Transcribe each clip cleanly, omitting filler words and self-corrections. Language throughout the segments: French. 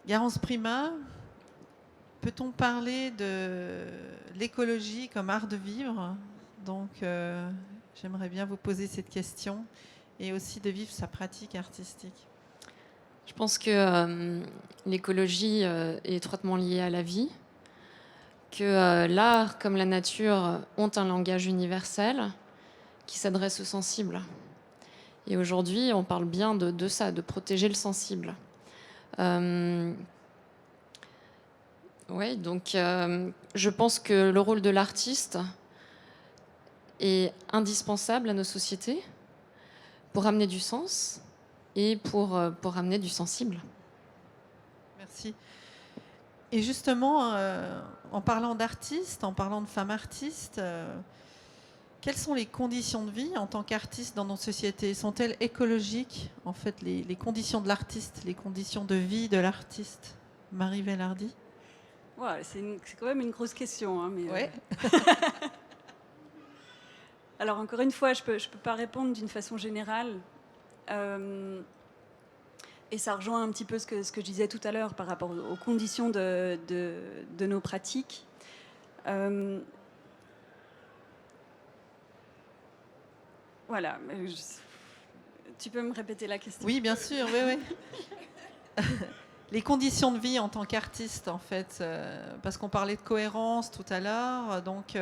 Garance Prima, peut-on parler de l'écologie comme art de vivre? Donc, j'aimerais bien vous poser cette question et aussi de vivre sa pratique artistique. Je pense que l'écologie est étroitement liée à la vie, que l'art comme la nature ont un langage universel qui s'adresse aux sensibles. Et aujourd'hui, on parle bien de ça, de protéger le sensible. Oui, donc je pense que le rôle de l'artiste est indispensable à nos sociétés pour amener du sens et pour amener du sensible. Merci. Et justement, en parlant d'artistes, en parlant de femmes artistes, quelles sont les conditions de vie en tant qu'artiste dans nos sociétés? Sont-elles écologiques, en fait, les conditions de l'artiste, les conditions de vie de l'artiste? Marie Velardi? Ouais, c'est quand même une grosse question. Hein, mais, Ouais. Alors, encore une fois, je peux pas répondre d'une façon générale. Et ça rejoint un petit peu ce que je disais tout à l'heure par rapport aux conditions de nos pratiques. Voilà. Tu peux me répéter la question? Oui, bien sûr, oui, oui. Les conditions de vie en tant qu'artiste, en fait, parce qu'on parlait de cohérence tout à l'heure, donc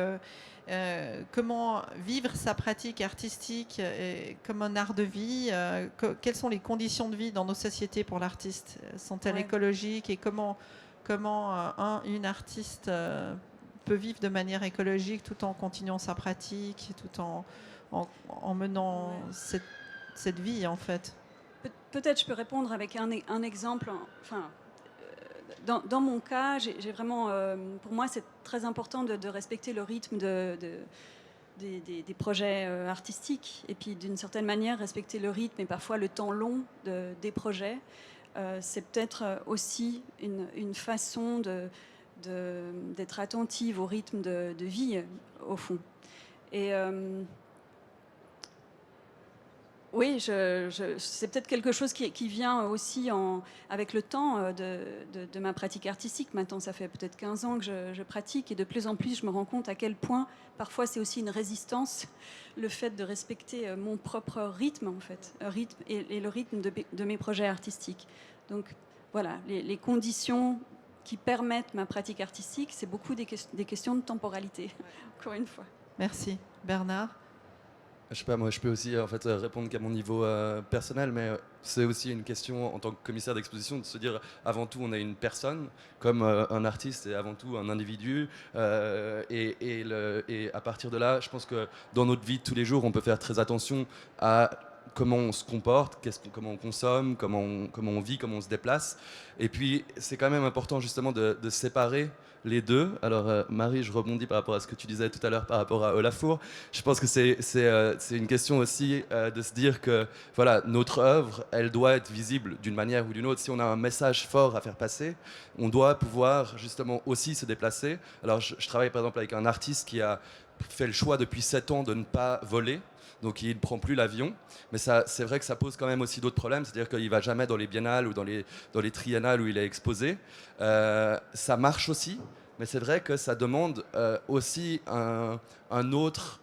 comment vivre sa pratique artistique comme un art de vie, quelles sont les conditions de vie dans nos sociétés pour l'artiste? Sont-elles écologiques et comment une artiste peut vivre de manière écologique tout en continuant sa pratique, tout en menant cette vie, en fait? Peut-être je peux répondre avec un exemple. Enfin, dans mon cas, j'ai vraiment, pour moi, c'est très important de respecter le rythme des projets artistiques, et puis d'une certaine manière respecter le rythme et parfois le temps long des projets. C'est peut-être aussi une façon d'être attentive au rythme de vie, au fond. Et oui, c'est peut-être quelque chose qui vient aussi avec le temps de ma pratique artistique. Maintenant, ça fait peut-être 15 ans que je pratique, et de plus en plus, je me rends compte à quel point, parfois, c'est aussi une résistance, le fait de respecter mon propre rythme, en fait, rythme et le rythme de mes projets artistiques. Donc, voilà, les conditions qui permettent ma pratique artistique, c'est beaucoup des questions de temporalité, encore une fois. Merci. Bernard? Je sais pas, moi je peux aussi en fait répondre qu'à mon niveau personnel, mais c'est aussi une question en tant que commissaire d'exposition de se dire avant tout on est une personne, comme un artiste est avant tout un individu, et à partir de là, je pense que dans notre vie de tous les jours, on peut faire très attention à comment on se comporte, comment on consomme, comment on vit, comment on se déplace. Et puis c'est quand même important justement de séparer les deux. Alors Marie, je rebondis par rapport à ce que tu disais tout à l'heure par rapport à Olafur. Je pense que c'est une question aussi de se dire que voilà, notre œuvre, elle doit être visible d'une manière ou d'une autre. Si on a un message fort à faire passer, on doit pouvoir justement aussi se déplacer. Alors je travaille par exemple avec un artiste qui a fait le choix depuis 7 ans de ne pas voler. Donc il ne prend plus l'avion. Mais c'est vrai que ça pose quand même aussi d'autres problèmes. C'est-à-dire qu'il ne va jamais dans les biennales ou dans les triennales où il est exposé. Ça marche aussi. Mais c'est vrai que ça demande aussi un autre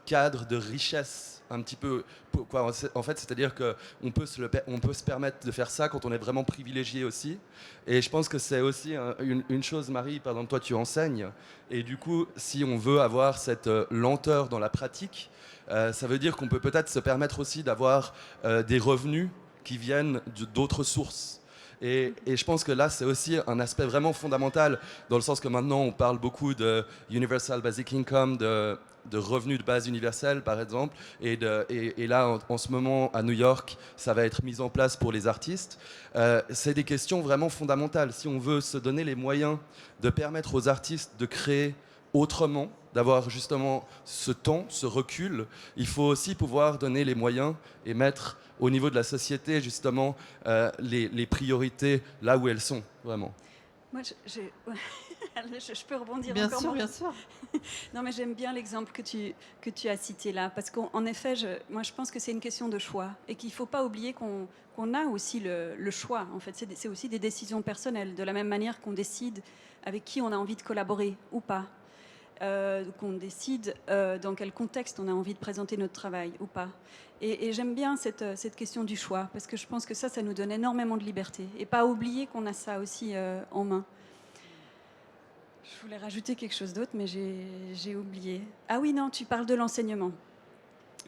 cadre de richesse un petit peu. Quoi, en fait, c'est-à-dire qu'on peut se permettre de faire ça quand on est vraiment privilégié aussi. Et je pense que c'est aussi une chose, Marie, par exemple, toi tu enseignes. Et du coup, si on veut avoir cette lenteur dans la pratique, ça veut dire qu'on peut peut-être se permettre aussi d'avoir des revenus qui viennent d'autres sources. Et je pense que là, c'est aussi un aspect vraiment fondamental, dans le sens que maintenant, on parle beaucoup de Universal Basic Income, de revenus de base universels, par exemple. Et là, en ce moment, à New York, ça va être mis en place pour les artistes. C'est des questions vraiment fondamentales. Si on veut se donner les moyens de permettre aux artistes de créer autrement, d'avoir justement ce temps, ce recul, il faut aussi pouvoir donner les moyens et mettre au niveau de la société justement les priorités là où elles sont, vraiment. Moi, Je peux rebondir Bien encore sûr, moins. bien sûr. Non, mais j'aime bien l'exemple que tu as cité là, parce qu'en effet, moi, je pense que c'est une question de choix et qu'il ne faut pas oublier qu'on a aussi le choix. En fait, c'est aussi des décisions personnelles, de la même manière qu'on décide avec qui on a envie de collaborer ou pas, qu'on décide dans quel contexte on a envie de présenter notre travail ou pas. Et j'aime bien cette question du choix, parce que je pense que ça nous donne énormément de liberté. Et pas oublier qu'on a ça aussi en main. Je voulais rajouter quelque chose d'autre, mais j'ai oublié. Ah oui, non, tu parles de l'enseignement.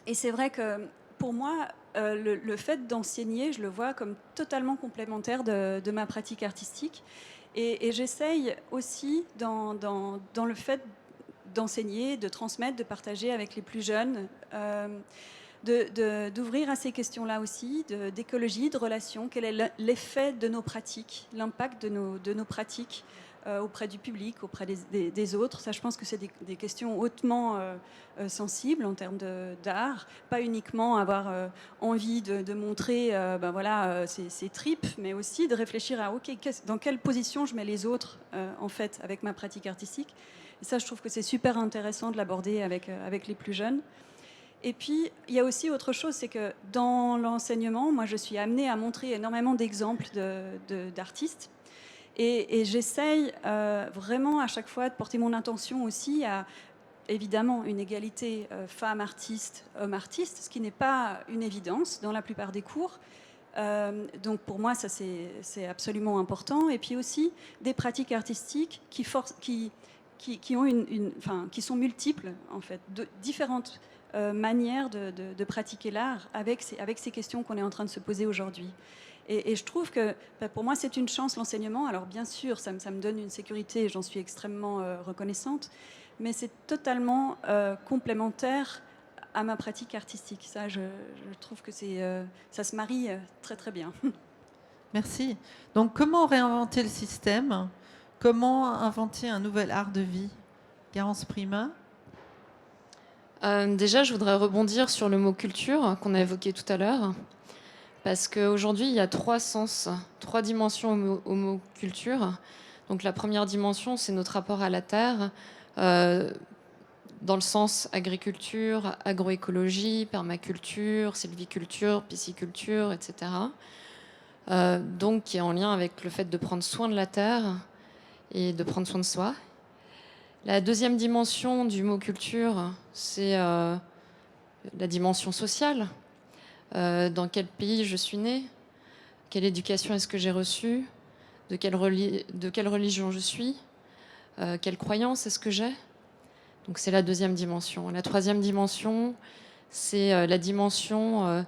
Et c'est vrai que pour moi, le fait d'enseigner, je le vois comme totalement complémentaire de ma pratique artistique. Et j'essaye aussi dans le fait d'enseigner, de transmettre, de partager avec les plus jeunes, d'ouvrir à ces questions-là aussi, d'écologie, de relations. Quel est l'effet de nos pratiques, l'impact de nos pratiques auprès du public, auprès des autres. Ça, je pense que c'est des questions hautement sensibles en termes d'art. Pas uniquement avoir envie de montrer ses tripes, mais aussi de réfléchir à dans quelle position je mets les autres en fait avec ma pratique artistique. Et ça, je trouve que c'est super intéressant de l'aborder avec les plus jeunes. Et puis, il y a aussi autre chose, c'est que dans l'enseignement, moi, je suis amenée à montrer énormément d'exemples d'artistes. Et j'essaye vraiment à chaque fois de porter mon intention aussi à, évidemment, une égalité femmes-artistes, hommes-artistes, ce qui n'est pas une évidence dans la plupart des cours. Donc pour moi, ça c'est absolument important. Et puis aussi des pratiques artistiques qui sont multiples, en fait, de différentes manières de pratiquer l'art avec ces questions qu'on est en train de se poser aujourd'hui. Et je trouve que pour moi, c'est une chance, l'enseignement. Alors bien sûr, ça me donne une sécurité et j'en suis extrêmement reconnaissante, mais c'est totalement complémentaire à ma pratique artistique. Ça, je trouve que ça se marie très très bien. Merci. Donc, comment réinventer le système? Comment inventer un nouvel art de vie? Garance Prima? Déjà, je voudrais rebondir sur le mot culture qu'on a évoqué tout à l'heure. Parce qu'aujourd'hui, il y a 3 sens, 3 dimensions au mot culture. Donc la première dimension, c'est notre rapport à la terre, dans le sens agriculture, agroécologie, permaculture, sylviculture, pisciculture, etc. Donc qui est en lien avec le fait de prendre soin de la terre et de prendre soin de soi. La deuxième dimension du mot culture, c'est la dimension sociale. Dans quel pays je suis née, quelle éducation est-ce que j'ai reçue, de quelle religion je suis, quelle croyance est-ce que j'ai. Donc c'est la deuxième dimension. La troisième dimension, c'est la dimension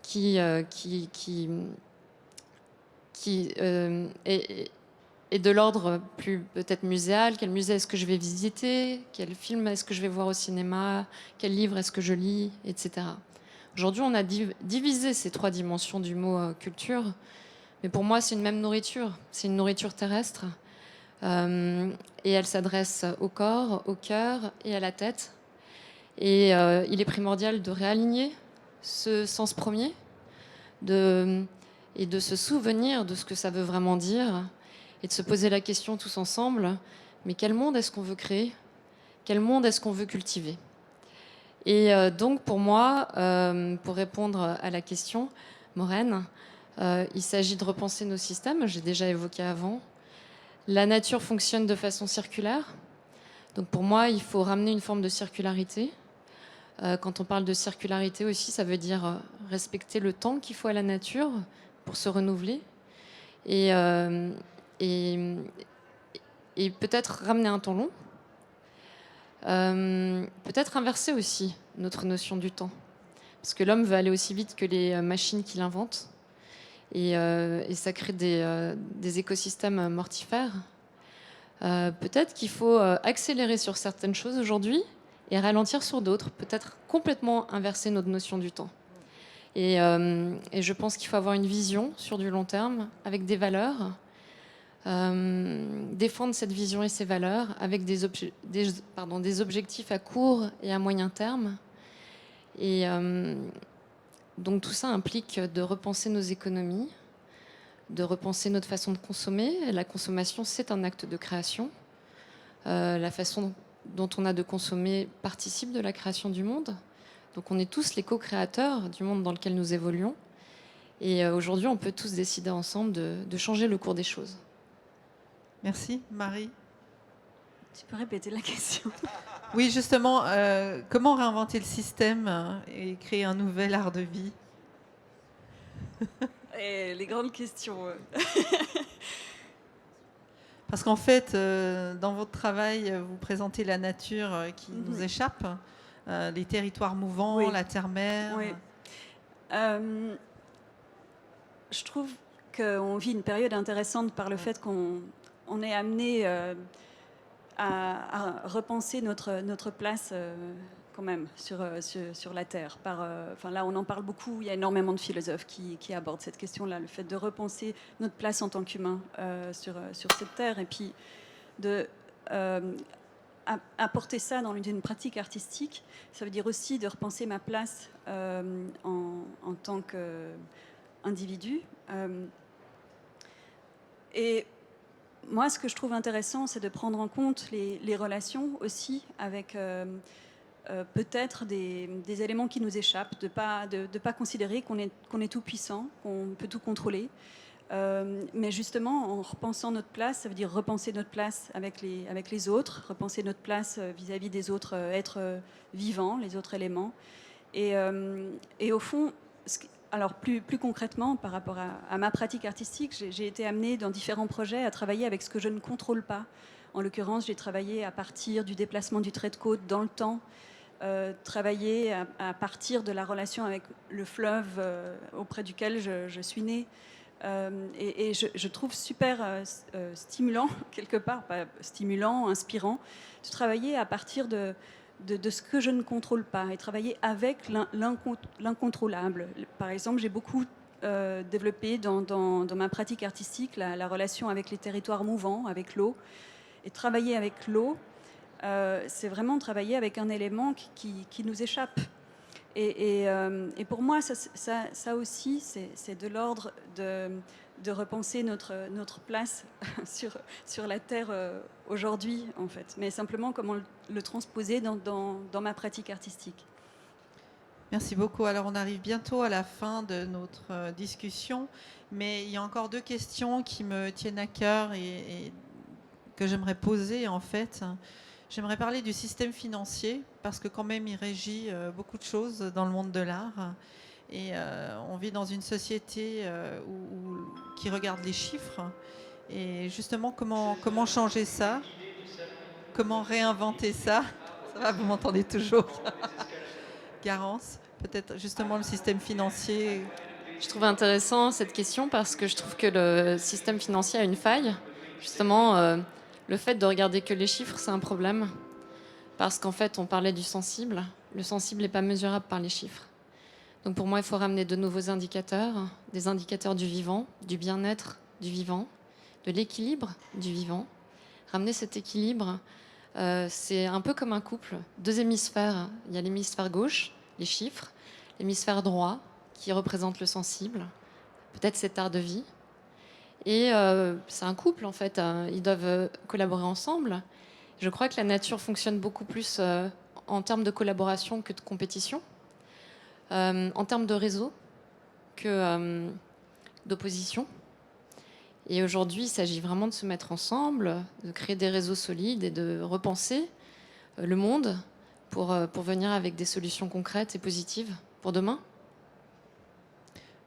qui est de l'ordre plus peut-être muséal. Quel musée est-ce que je vais visiter, quel film est-ce que je vais voir au cinéma, quel livre est-ce que je lis, etc. Aujourd'hui, on a divisé ces 3 dimensions du mot culture, mais pour moi, c'est une même nourriture. C'est une nourriture terrestre, et elle s'adresse au corps, au cœur et à la tête. Et il est primordial de réaligner ce sens premier, et de se souvenir de ce que ça veut vraiment dire, et de se poser la question tous ensemble, mais quel monde est-ce qu'on veut créer? Quel monde est-ce qu'on veut cultiver? Et donc pour moi, pour répondre à la question, Maureen, il s'agit de repenser nos systèmes, j'ai déjà évoqué avant. La nature fonctionne de façon circulaire. Donc pour moi, il faut ramener une forme de circularité. Quand on parle de circularité aussi, ça veut dire respecter le temps qu'il faut à la nature pour se renouveler. Et peut-être ramener un temps long. Peut-être inverser aussi notre notion du temps. Parce que l'homme veut aller aussi vite que les machines qu'il invente. Et ça crée des écosystèmes mortifères. Peut-être qu'il faut accélérer sur certaines choses aujourd'hui et ralentir sur d'autres. Peut-être complètement inverser notre notion du temps. Et je pense qu'il faut avoir une vision sur du long terme avec des valeurs. Défendre cette vision et ces valeurs avec des objectifs à court et à moyen terme. Et donc tout ça implique de repenser nos économies, de repenser notre façon de consommer. La consommation, c'est un acte de création. la façon dont on a de consommer participe de la création du monde. Donc on est tous les co-créateurs du monde dans lequel nous évoluons. Et aujourd'hui, on peut tous décider ensemble de changer le cours des choses. Merci. Marie? Tu peux répéter la question? Oui, justement, comment réinventer le système et créer un nouvel art de vie? Et les grandes questions. Parce qu'en fait, dans votre travail, vous présentez la nature qui nous échappe, les territoires mouvants, Oui. la terre-mer. Oui. Je trouve qu'on vit une période intéressante par le fait qu'on est amené à repenser notre place quand même sur la Terre. Là, on en parle beaucoup, il y a énormément de philosophes qui abordent cette question-là, le fait de repenser notre place en tant qu'humain sur cette Terre, et puis apporter ça dans une pratique artistique. Ça veut dire aussi de repenser ma place en tant qu'individu. Et moi, ce que je trouve intéressant, c'est de prendre en compte les relations aussi avec peut-être des éléments qui nous échappent, de pas considérer qu'on est tout puissant, qu'on peut tout contrôler. Mais justement, en repensant notre place, ça veut dire repenser notre place avec les autres, repenser notre place vis-à-vis des autres êtres vivants, les autres éléments. Et au fond, alors plus concrètement, par rapport à ma pratique artistique, j'ai été amenée dans différents projets à travailler avec ce que je ne contrôle pas. En l'occurrence, j'ai travaillé à partir du déplacement du trait de côte dans le temps, travailler à partir de la relation avec le fleuve auprès duquel je suis née. Et je trouve super stimulant, quelque part, pas stimulant, inspirant, de travailler à partir de ce que je ne contrôle pas et travailler avec l'incontrôlable. Par exemple, j'ai beaucoup développé dans ma pratique artistique la relation avec les territoires mouvants, avec l'eau. Et travailler avec l'eau, c'est vraiment travailler avec un élément qui nous échappe. Et pour moi, ça aussi, c'est de l'ordre de repenser notre place sur la Terre aujourd'hui, en fait. Mais simplement comment le transposer dans ma pratique artistique. Merci beaucoup. Alors, on arrive bientôt à la fin de notre discussion, mais il y a encore 2 questions qui me tiennent à cœur et que j'aimerais poser, en fait. J'aimerais parler du système financier, parce que quand même, il régit beaucoup de choses dans le monde de l'art. Et on vit dans une société qui regarde les chiffres. Et justement, comment changer ça? Comment réinventer ça? Ça va, vous m'entendez toujours. Garance, peut-être justement le système financier. Je trouve intéressant cette question parce que je trouve que le système financier a une faille. Justement, le fait de regarder que les chiffres, c'est un problème. Parce qu'en fait, on parlait du sensible. Le sensible n'est pas mesurable par les chiffres. Donc pour moi, il faut ramener de nouveaux indicateurs, des indicateurs du vivant, du bien-être du vivant, de l'équilibre du vivant. Ramener cet équilibre, c'est un peu comme un couple, 2 hémisphères. Il y a l'hémisphère gauche, les chiffres, l'hémisphère droit, qui représente le sensible, peut-être cet art de vie. Et c'est un couple, en fait. Ils doivent collaborer ensemble. Je crois que la nature fonctionne beaucoup plus en termes de collaboration que de compétition, en termes de réseau que d'opposition. Et aujourd'hui, il s'agit vraiment de se mettre ensemble, de créer des réseaux solides et de repenser le monde pour venir avec des solutions concrètes et positives pour demain.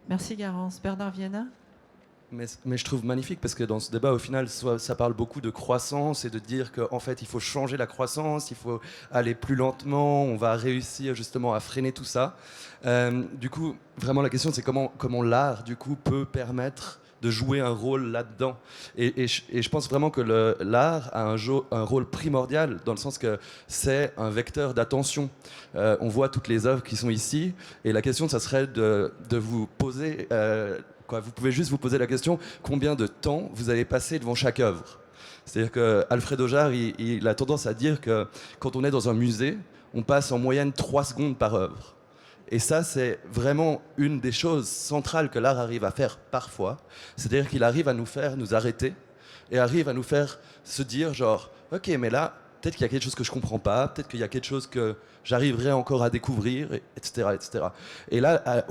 Merci Garance. Bernard Viana? Mais je trouve magnifique parce que dans ce débat, au final, ça parle beaucoup de croissance et de dire qu'en fait, il faut changer la croissance, il faut aller plus lentement, on va réussir justement à freiner tout ça. Du coup, vraiment, la question, c'est comment l'art, du coup, peut permettre de jouer un rôle là-dedans. Et je pense vraiment que l'art a un rôle primordial dans le sens que c'est un vecteur d'attention. On voit toutes les œuvres qui sont ici et la question, ça serait de vous poser... vous pouvez juste vous poser la question combien de temps vous allez passer devant chaque œuvre. C'est-à-dire qu'Alfred Aujar, il a tendance à dire que quand on est dans un musée, on passe en moyenne 3 secondes par œuvre. Et ça, c'est vraiment une des choses centrales que l'art arrive à faire parfois. C'est-à-dire qu'il arrive à nous faire nous arrêter, et arrive à nous faire se dire genre, ok, mais là, peut-être qu'il y a quelque chose que je comprends pas, peut-être qu'il y a quelque chose que j'arriverai encore à découvrir, etc., etc. Et là,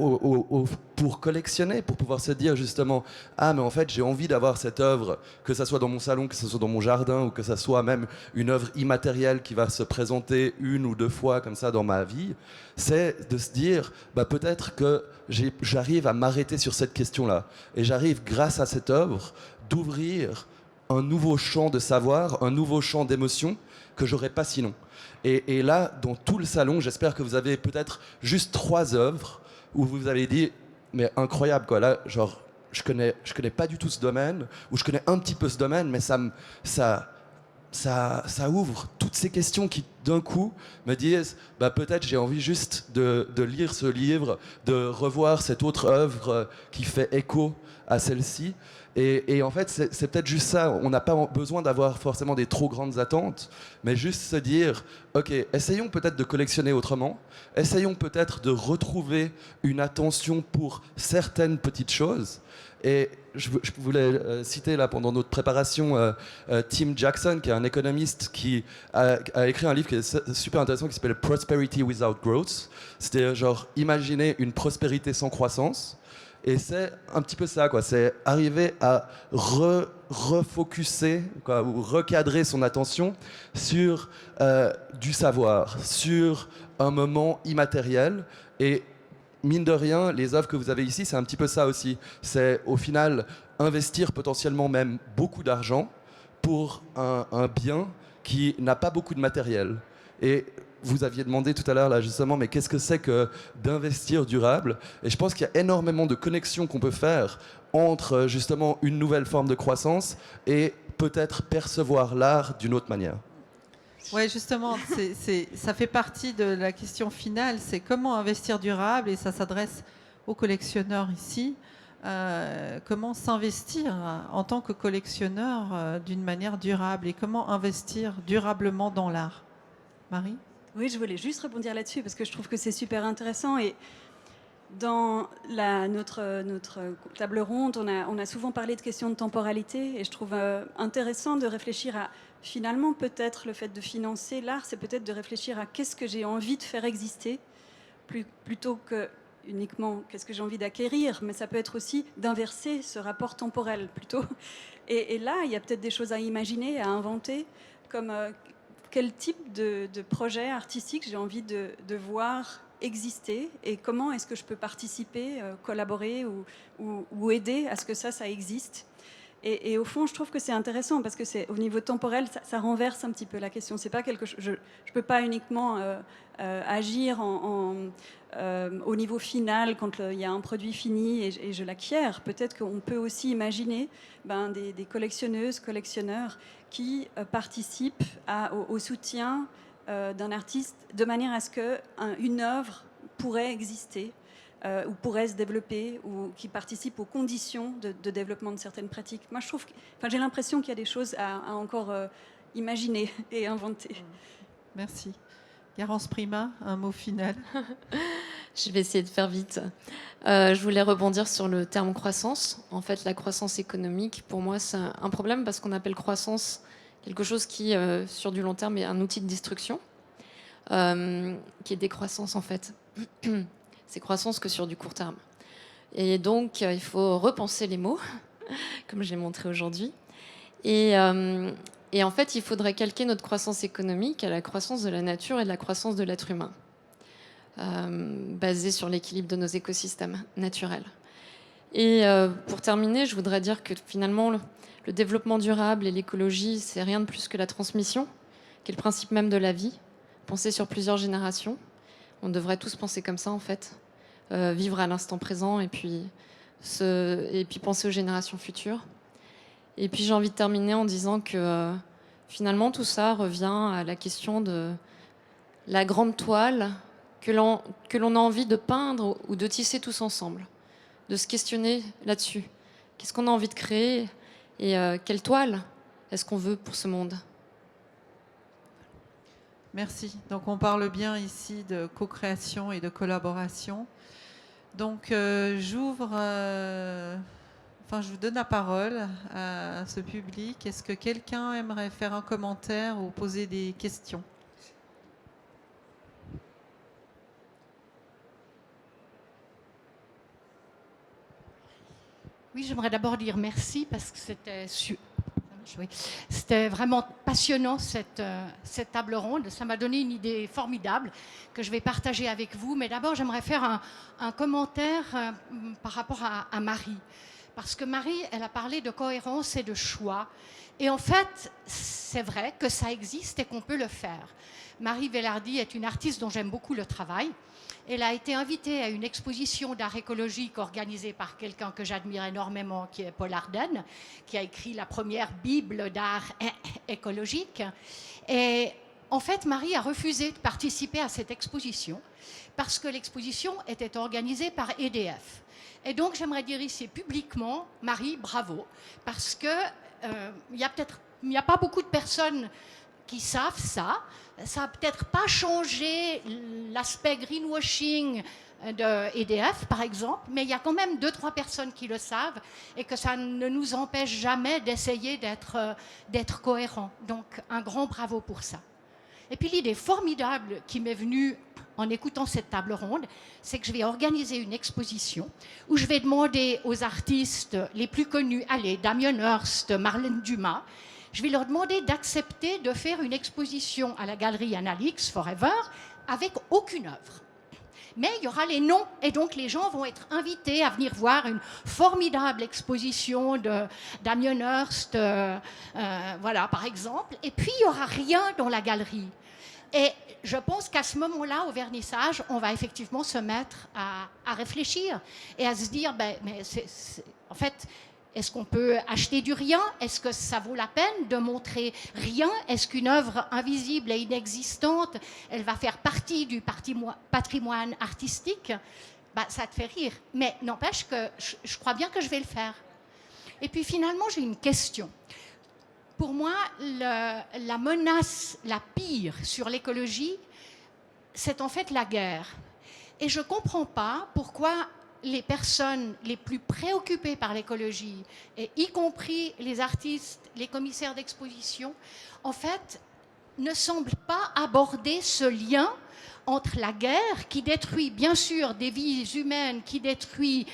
pour collectionner, pour pouvoir se dire justement, ah, mais en fait, j'ai envie d'avoir cette œuvre, que ça soit dans mon salon, que ce soit dans mon jardin, ou que ça soit même une œuvre immatérielle qui va se présenter 1 ou 2 fois comme ça dans ma vie, c'est de se dire, bah, peut-être que j'arrive à m'arrêter sur cette question-là. Et j'arrive, grâce à cette œuvre, d'ouvrir un nouveau champ de savoir, un nouveau champ d'émotions que j'aurais pas sinon. Et là, dans tout le salon, j'espère que vous avez peut-être juste 3 œuvres où vous avez dit, mais incroyable quoi, là, genre, je connais pas du tout ce domaine, ou je connais un petit peu ce domaine, mais ça ouvre toutes ces questions qui, d'un coup, me disent, bah, peut-être j'ai envie juste de lire ce livre, de revoir cette autre œuvre qui fait écho à celle-ci. Et en fait, c'est peut-être juste ça. On n'a pas besoin d'avoir forcément des trop grandes attentes, mais juste se dire, ok, essayons peut-être de collectionner autrement, essayons peut-être de retrouver une attention pour certaines petites choses. Et je voulais citer là pendant notre préparation Tim Jackson, qui est un économiste qui a écrit un livre qui est super intéressant qui s'appelle Prosperity Without Growth. C'était genre imaginer une prospérité sans croissance. Et c'est un petit peu ça, quoi. C'est arriver à refocuser, quoi, ou recadrer son attention sur du savoir, sur un moment immatériel. Et mine de rien, les œuvres que vous avez ici, c'est un petit peu ça aussi. C'est au final investir potentiellement même beaucoup d'argent pour un bien qui n'a pas beaucoup de matériel. Et vous aviez demandé tout à l'heure, là, justement, mais qu'est-ce que c'est que d'investir durable? Et je pense qu'il y a énormément de connexions qu'on peut faire entre, justement, une nouvelle forme de croissance et peut-être percevoir l'art d'une autre manière. Oui, justement, ça fait partie de la question finale, c'est comment investir durable, et ça s'adresse aux collectionneurs ici. Comment s'investir en tant que collectionneur d'une manière durable, et comment investir durablement dans l'art? Marie? Oui, je voulais juste rebondir là-dessus parce que je trouve que c'est super intéressant. Et dans notre table ronde, on a souvent parlé de questions de temporalité, et je trouve intéressant de réfléchir à, finalement, peut-être le fait de financer l'art, c'est peut-être de réfléchir à qu'est-ce que j'ai envie de faire exister, plutôt que uniquement qu'est-ce que j'ai envie d'acquérir, mais ça peut être aussi d'inverser ce rapport temporel plutôt. Et là, il y a peut-être des choses à imaginer, à inventer, comme quel type de projet artistique j'ai envie de voir exister, et comment est-ce que je peux participer, collaborer ou aider à ce que ça existe. Et au fond, je trouve que c'est intéressant parce que c'est au niveau temporel, ça renverse un petit peu la question. C'est pas quelque chose. Je peux pas uniquement agir au niveau final quand il y a un produit fini et je l'acquiers. Peut-être qu'on peut aussi imaginer des collectionneuses, collectionneurs qui participent au soutien d'un artiste de manière à ce qu'une œuvre pourrait exister. Ou pourrait se développer, ou qui participent aux conditions de développement de certaines pratiques. Moi, j'ai l'impression qu'il y a des choses à encore imaginer et inventer. Merci. Garance Prima, un mot final? Je vais essayer de faire vite. Je voulais rebondir sur le terme croissance. En fait, la croissance économique, pour moi, c'est un problème parce qu'on appelle croissance quelque chose qui, sur du long terme, est un outil de destruction, qui est décroissance, en fait. C'est croissance que sur du court terme. Et donc, il faut repenser les mots, comme je l'ai montré aujourd'hui. Et en fait, il faudrait calquer notre croissance économique à la croissance de la nature et de la croissance de l'être humain, basée sur l'équilibre de nos écosystèmes naturels. Et pour terminer, je voudrais dire que finalement, le développement durable et l'écologie, c'est rien de plus que la transmission, qui est le principe même de la vie, pensée sur plusieurs générations. On devrait tous penser comme ça, en fait. Vivre à l'instant présent et puis penser aux générations futures. Et puis j'ai envie de terminer en disant que finalement tout ça revient à la question de la grande toile que l'on a envie de peindre ou de tisser tous ensemble. De se questionner là-dessus. Qu'est-ce qu'on a envie de créer et quelle toile est-ce qu'on veut pour ce monde ? Merci. Donc on parle bien ici de co-création et de collaboration. Donc j'ouvre Enfin, je vous donne la parole à ce public. Est-ce que quelqu'un aimerait faire un commentaire ou poser des questions? Oui, j'aimerais d'abord dire merci parce que c'était vraiment passionnant cette table ronde. Ça m'a donné une idée formidable que je vais partager avec vous. Mais d'abord, j'aimerais faire un commentaire par rapport à Marie. Parce que Marie, elle a parlé de cohérence et de choix. Et en fait, c'est vrai que ça existe et qu'on peut le faire. Marie Velardi est une artiste dont j'aime beaucoup le travail. Elle a été invitée à une exposition d'art écologique organisée par quelqu'un que j'admire énormément, qui est Paul Arden, qui a écrit la première Bible d'art écologique. Et en fait, Marie a refusé de participer à cette exposition parce que l'exposition était organisée par EDF. Et donc, j'aimerais dire ici publiquement, Marie, bravo, parce que il n'y a pas beaucoup de personnes qui savent ça. Ça n'a peut-être pas changé l'aspect greenwashing de EDF, par exemple, mais il y a quand même 2-3 personnes qui le savent et que ça ne nous empêche jamais d'essayer d'être cohérents. Donc, un grand bravo pour ça. Et puis, l'idée formidable qui m'est venue en écoutant cette table ronde, c'est que je vais organiser une exposition où je vais demander aux artistes les plus connus, allez, Damien Hirst, Marlène Dumas, je vais leur demander d'accepter de faire une exposition à la galerie Annalix Forever avec aucune œuvre. Mais il y aura les noms, et donc les gens vont être invités à venir voir une formidable exposition de Damien Hirst, voilà, par exemple. Et puis, il n'y aura rien dans la galerie. Et je pense qu'à ce moment-là, au vernissage, on va effectivement se mettre à réfléchir et à se dire, mais en fait, est-ce qu'on peut acheter du rien? Est-ce que ça vaut la peine de montrer rien? Est-ce qu'une œuvre invisible et inexistante, elle va faire partie du patrimoine artistique? Ça te fait rire. Mais n'empêche que je crois bien que je vais le faire. Et puis finalement, j'ai une question. Pour moi, la menace la pire sur l'écologie, c'est en fait la guerre. Et je ne comprends pas pourquoi les personnes les plus préoccupées par l'écologie, et y compris les artistes, les commissaires d'exposition, en fait, ne semblent pas aborder ce lien entre la guerre, qui détruit bien sûr des vies humaines, qui détruit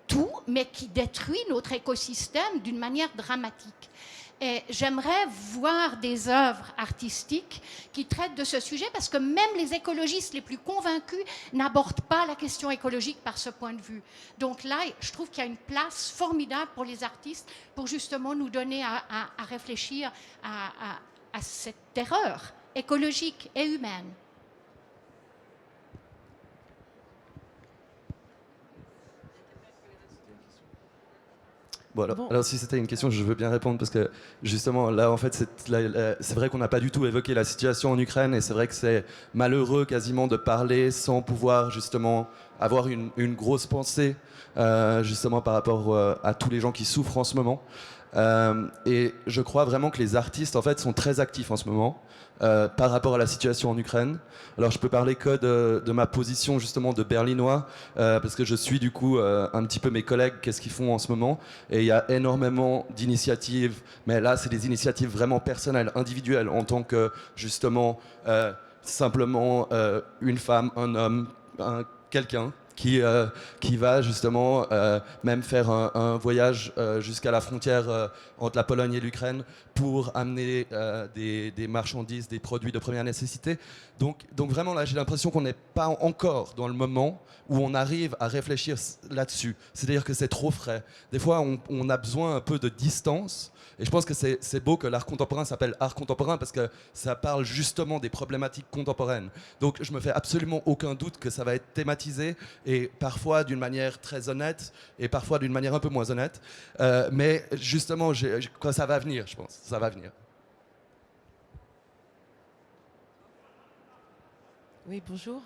tout, mais qui détruit notre écosystème d'une manière dramatique. Et j'aimerais voir des œuvres artistiques qui traitent de ce sujet, parce que même les écologistes les plus convaincus n'abordent pas la question écologique par ce point de vue. Donc là, je trouve qu'il y a une place formidable pour les artistes pour justement nous donner à réfléchir à cette terreur écologique et humaine. Bon, alors si c'était une question, je veux bien répondre parce que justement là en fait c'est vrai qu'on n'a pas du tout évoqué la situation en Ukraine et c'est vrai que c'est malheureux quasiment de parler sans pouvoir justement avoir une grosse pensée justement par rapport à tous les gens qui souffrent en ce moment. Et je crois vraiment que les artistes en fait sont très actifs en ce moment par rapport à la situation en Ukraine. Alors je peux parler que de ma position justement de berlinois parce que je suis du coup un petit peu mes collègues, qu'est-ce qu'ils font en ce moment, et il y a énormément d'initiatives, mais là c'est des initiatives vraiment personnelles, individuelles, en tant que justement simplement une femme, un homme, quelqu'un qui va justement même faire un voyage jusqu'à la frontière entre la Pologne et l'Ukraine pour amener des marchandises, des produits de première nécessité. Donc vraiment là, j'ai l'impression qu'on n'est pas encore dans le moment où on arrive à réfléchir là-dessus. C'est-à-dire que c'est trop frais. Des fois, on a besoin un peu de distance. Et je pense que c'est beau que l'art contemporain s'appelle art contemporain parce que ça parle justement des problématiques contemporaines. Donc je me fais absolument aucun doute que ça va être thématisé, et parfois d'une manière très honnête et parfois d'une manière un peu moins honnête. Mais justement, quand ça va venir, je pense. Ça va venir. Oui, bonjour.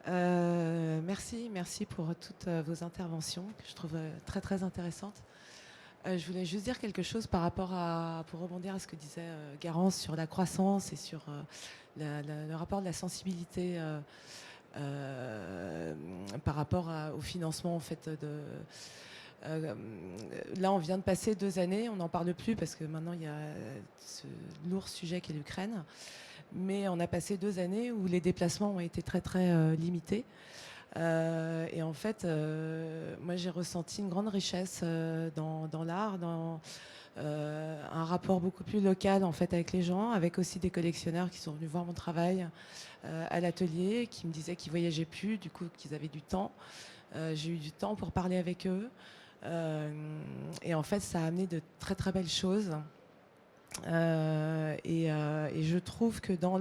Merci pour toutes vos interventions que je trouve très très intéressantes. Je voulais juste dire quelque chose pour rebondir à ce que disait Garance sur la croissance et sur le rapport de la sensibilité par rapport au financement en fait Là, on vient de passer 2 années, on n'en parle plus parce que maintenant il y a ce lourd sujet qu'est l'Ukraine. Mais on a passé 2 années où les déplacements ont été très très limités. Et en fait, moi j'ai ressenti une grande richesse dans l'art, dans un rapport beaucoup plus local en fait avec les gens, avec aussi des collectionneurs qui sont venus voir mon travail à l'atelier, qui me disaient qu'ils voyageaient plus, du coup qu'ils avaient du temps. J'ai eu du temps pour parler avec eux. Et en fait, ça a amené de très très belles choses. Et je trouve que dans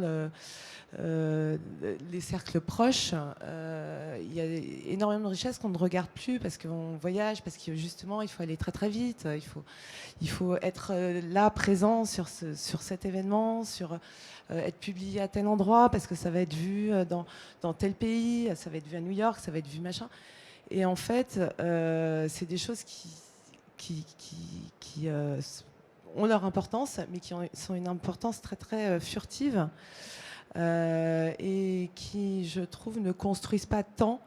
les cercles proches, il y a énormément de richesses qu'on ne regarde plus parce qu'on voyage, parce que justement, il faut aller très très vite. Il faut être là, présent sur cet événement, être publié à tel endroit parce que ça va être vu dans tel pays, ça va être vu à New York, ça va être vu machin. Et en fait, c'est des choses qui ont leur importance, mais qui sont une importance très très furtive et qui, je trouve, ne construisent pas tant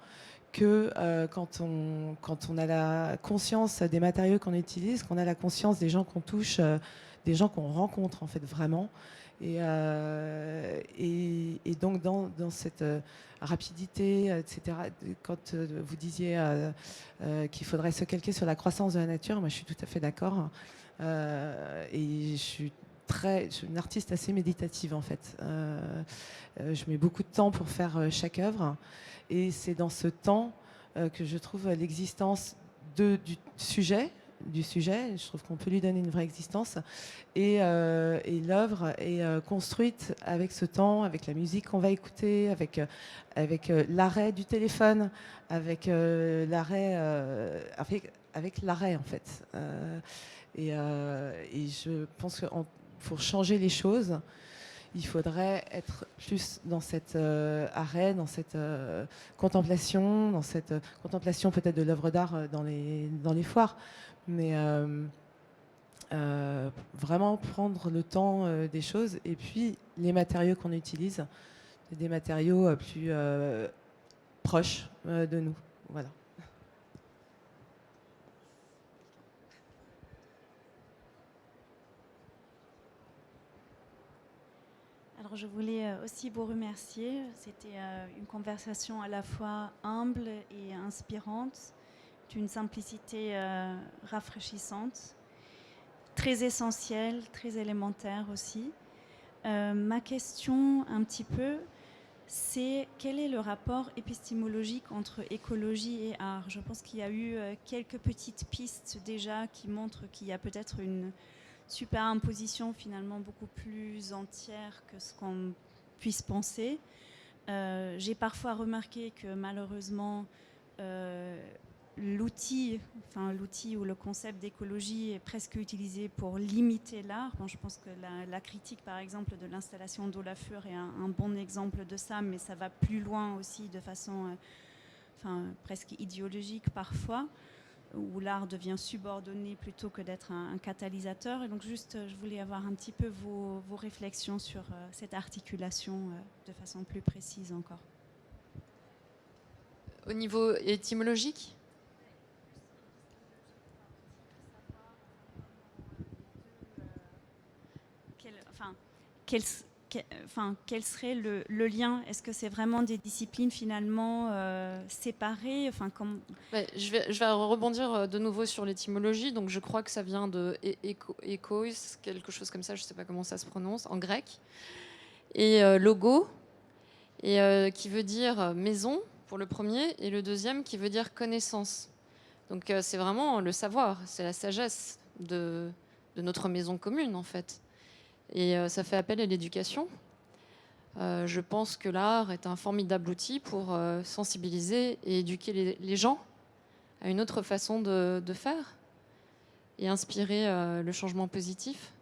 que quand on a la conscience des matériaux qu'on utilise, qu'on a la conscience des gens qu'on touche, des gens qu'on rencontre en fait vraiment. Et donc dans cette rapidité, etc., quand vous disiez qu'il faudrait se calquer sur la croissance de la nature, moi je suis tout à fait d'accord. Et je suis une artiste assez méditative en fait. Je mets beaucoup de temps pour faire chaque œuvre. Et c'est dans ce temps que je trouve l'existence du sujet. Je trouve qu'on peut lui donner une vraie existence. Et l'œuvre est construite avec ce temps, avec la musique qu'on va écouter, avec l'arrêt du téléphone, avec l'arrêt en fait. Et je pense que pour changer les choses, il faudrait être plus dans cet arrêt, dans cette contemplation, peut-être de l'œuvre d'art dans les foires, mais vraiment prendre le temps des choses. Et puis les matériaux qu'on utilise, c'est des matériaux plus proches de nous. Voilà. Alors, je voulais aussi vous remercier. C'était une conversation à la fois humble et inspirante, d'une simplicité rafraîchissante, très essentielle, très élémentaire aussi. Ma question, un petit peu, c'est quel est le rapport épistémologique entre écologie et art ? Je pense qu'il y a eu quelques petites pistes déjà qui montrent qu'il y a peut-être une superimposition finalement beaucoup plus entière que ce qu'on puisse penser. J'ai parfois remarqué que malheureusement l'outil ou le concept d'écologie est presque utilisé pour limiter l'art. Bon, je pense que la critique par exemple de l'installation d'Olafur est un bon exemple de ça, mais ça va plus loin aussi de façon presque idéologique parfois, où l'art devient subordonné plutôt que d'être un catalyseur. Et donc juste, je voulais avoir un petit peu vos réflexions sur cette articulation de façon plus précise encore. Au niveau étymologique ? Quel serait le lien ? Est-ce que c'est vraiment des disciplines finalement séparées ? Je vais rebondir de nouveau sur l'étymologie. Donc je crois que ça vient de échois, quelque chose comme ça, je ne sais pas comment ça se prononce, en grec. Et logo, qui veut dire maison pour le premier, et le deuxième qui veut dire connaissance. Donc c'est vraiment le savoir, c'est la sagesse de notre maison commune en fait. Et ça fait appel à l'éducation. Je pense que l'art est un formidable outil pour sensibiliser et éduquer les gens à une autre façon de faire et inspirer le changement positif.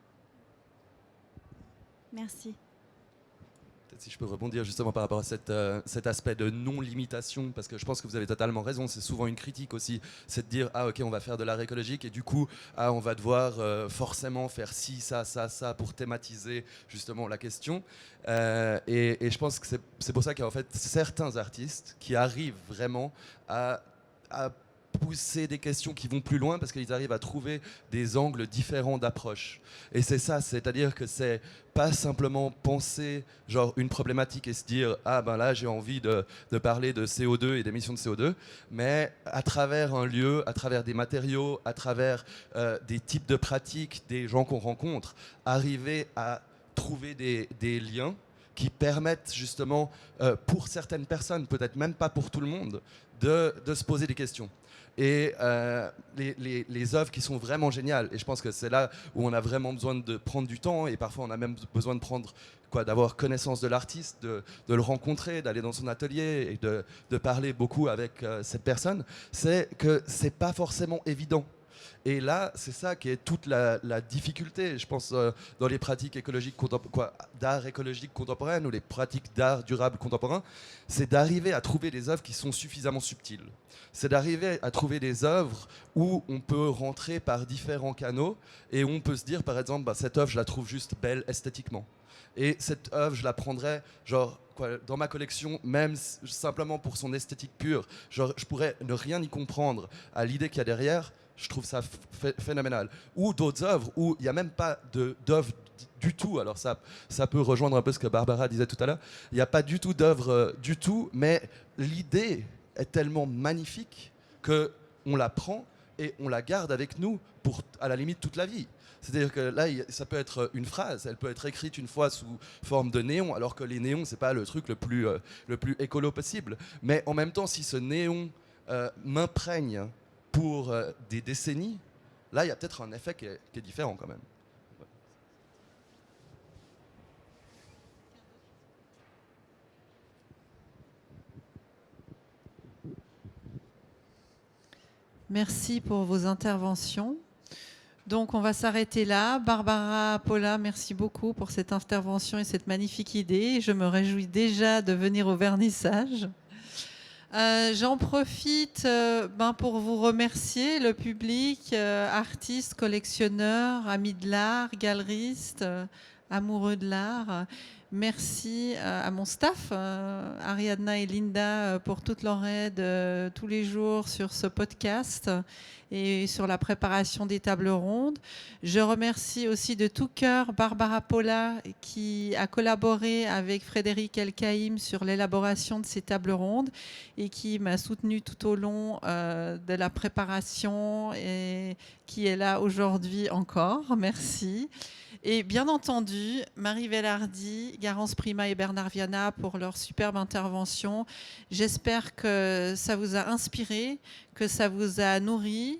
Merci. Si je peux rebondir justement par rapport à cet aspect de non-limitation, parce que je pense que vous avez totalement raison, c'est souvent une critique aussi, c'est de dire « Ah ok, on va faire de l'art écologique et du coup, on va devoir forcément faire ci, ça, ça, ça pour thématiser justement la question. » Et je pense que c'est pour ça qu'il y a en fait certains artistes qui arrivent vraiment à pousser des questions qui vont plus loin parce qu'ils arrivent à trouver des angles différents d'approche. Et c'est ça, c'est-à-dire que c'est pas simplement penser genre une problématique et se dire ah ben là j'ai envie de parler de CO2 et d'émissions de CO2, mais à travers un lieu, à travers des matériaux, à travers des types de pratiques, des gens qu'on rencontre, arriver à trouver des liens qui permettent justement, pour certaines personnes, peut-être même pas pour tout le monde, de se poser des questions. Et les œuvres qui sont vraiment géniales, et je pense que c'est là où on a vraiment besoin de prendre du temps, et parfois on a même besoin d'avoir connaissance de l'artiste, de le rencontrer, d'aller dans son atelier et de parler beaucoup avec cette personne, c'est que c'est pas forcément évident. Et là, c'est ça qui est toute la difficulté, je pense, dans les pratiques écologiques d'art écologique contemporaine ou les pratiques d'art durable contemporain, c'est d'arriver à trouver des œuvres qui sont suffisamment subtiles. C'est d'arriver à trouver des œuvres où on peut rentrer par différents canaux et où on peut se dire, par exemple, bah, cette œuvre, je la trouve juste belle esthétiquement. Et cette œuvre, je la prendrais dans ma collection, même simplement pour son esthétique pure. Genre, je pourrais ne rien y comprendre à l'idée qu'il y a derrière. Je trouve ça phénoménal. Ou d'autres œuvres où il n'y a même pas d'œuvre du tout. Alors ça peut rejoindre un peu ce que Barbara disait tout à l'heure. Il n'y a pas du tout d'œuvre du tout, mais l'idée est tellement magnifique qu'on la prend et on la garde avec nous pour, à la limite, toute la vie. C'est-à-dire que là, ça peut être une phrase, elle peut être écrite une fois sous forme de néon, alors que les néons, c'est pas le truc le plus écolo possible. Mais en même temps, si ce néon m'imprègne pour des décennies, là, il y a peut-être un effet qui est différent quand même. Merci pour vos interventions. Donc, on va s'arrêter là. Barbara Polla, merci beaucoup pour cette intervention et cette magnifique idée. Je me réjouis déjà de venir au vernissage. J'en profite pour vous remercier, le public, artistes, collectionneurs, amis de l'art, galeristes, amoureux de l'art. Merci à mon staff, Ariadna et Linda, pour toute leur aide tous les jours sur ce podcast et sur la préparation des tables rondes. Je remercie aussi de tout cœur Barbara Polla qui a collaboré avec Frédéric Elkaïm sur l'élaboration de ces tables rondes et qui m'a soutenue tout au long de la préparation et qui est là aujourd'hui encore. Merci. Et bien entendu, Marie Velardi, Garance Prima et Bernard Viana pour leur superbe intervention. J'espère que ça vous a inspiré, que ça vous a nourri.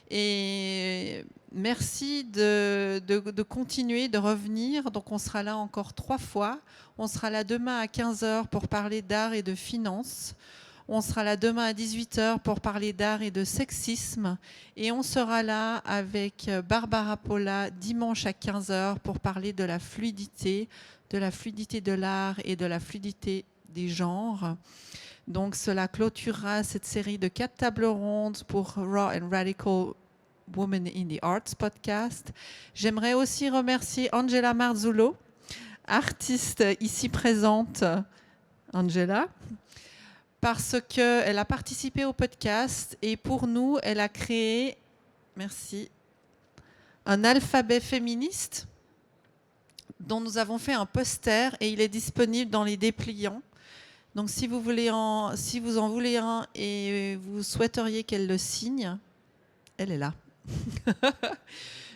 Et merci de continuer, de revenir. Donc on sera là encore 3 fois. On sera là demain à 15h pour parler d'art et de finances. On sera là demain à 18h pour parler d'art et de sexisme. Et on sera là avec Barbara Polla dimanche à 15h pour parler de la fluidité de l'art et de la fluidité des genres. Donc cela clôturera cette série de 4 tables rondes pour Raw and Radical Women in the Arts podcast. J'aimerais aussi remercier Angela Marzullo, artiste ici présente. Angela, parce qu'elle a participé au podcast et pour nous, elle a créé, merci, un alphabet féministe dont nous avons fait un poster et il est disponible dans les dépliants. Donc si vous en voulez un et vous souhaiteriez qu'elle le signe, elle est là.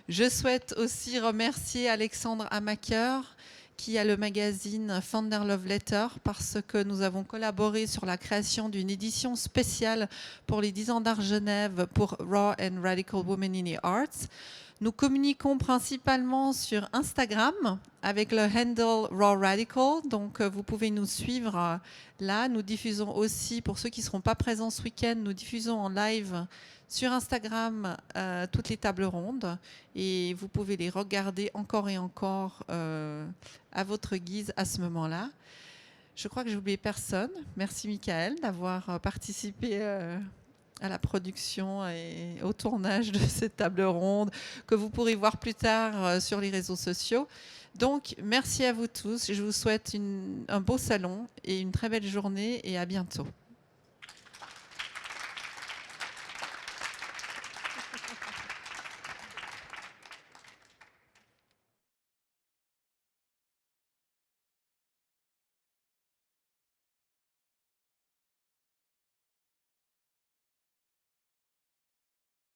Je souhaite aussi remercier Alexandre Amaker qui a le magazine Founder Love Letter parce que nous avons collaboré sur la création d'une édition spéciale pour les 10 ans d'Art Genève pour Raw and Radical Women in the Arts. Nous communiquons principalement sur Instagram avec le handle Raw Radical, donc vous pouvez nous suivre là. Nous diffusons aussi, pour ceux qui ne seront pas présents ce week-end, nous diffusons en live sur Instagram toutes les tables rondes et vous pouvez les regarder encore et encore à votre guise à ce moment-là. Je crois que j'ai oublié personne. Merci Michael d'avoir participé à la production et au tournage de cette table ronde que vous pourrez voir plus tard sur les réseaux sociaux. Donc merci à vous tous. Je vous souhaite un beau salon et une très belle journée et à bientôt.